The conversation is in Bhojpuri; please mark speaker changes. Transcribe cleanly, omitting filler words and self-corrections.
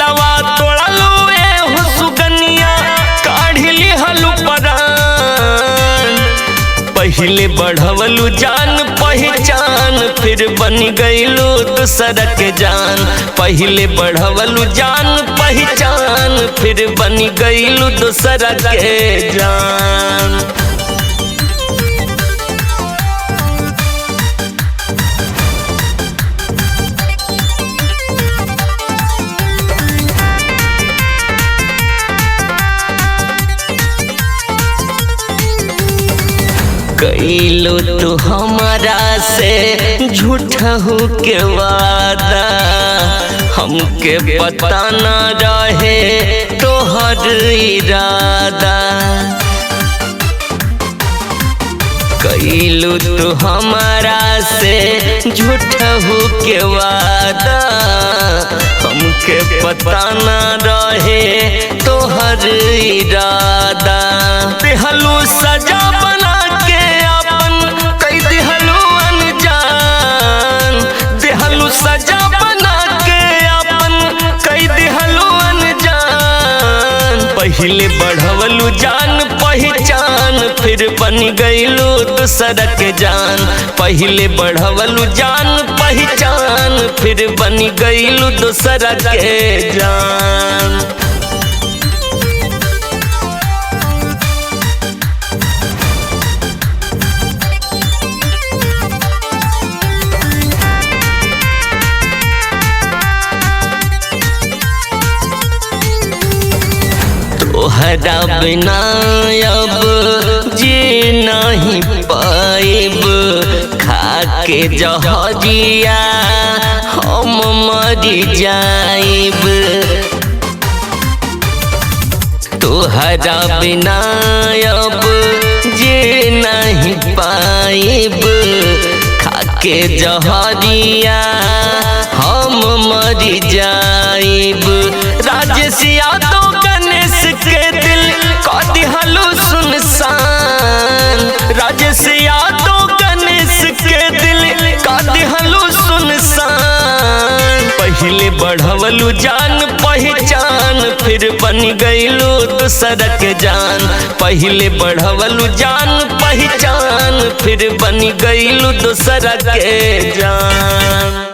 Speaker 1: दिलवा तोड़लू ए सुगनिया काढ़िली हलू परान। पहले बढ़वलू जान पहचान फिर बन गईलू दूसरा के जान। पहले बढ़वलू जान पहचान फिर बन गईलू दूसरा के जान। कैलो तो हमारा से झूठा हो के वादा, हमके पता न रहे तोहर इरादा। कैलो तो हमारा से झूठा हो के वादा, हमके पता न रहे तोहर इरादा। देहलू सजा बना के अपन कई देहलू अनजान। देहलू सजा बना के अपन कई देहलू अनजान। पहले बढ़वलू जान पहचान फिर बन गईलू दूसरा के जान। पहले बढ़वलू जान पहचान फिर बन गईलू दूसरा के जान। तोहरा बिना अब जी नहीं पाइब, खाके जहरिया हम मर जाइब। तोहरा बिना अब जी नहीं पाइब, खाके जहरिया हम मर जाइब। राजेश यादव गणेश के दिल का दिहलू सुनसान। राजेश यादव गणेश के दिल का दिहलू सुनसान। पहले बढ़वलू जान पहचान फिर बन गईलू दूसरा के जान। पहले बढ़वलू जान पहचान फिर बन गईलू दूसरा के जान।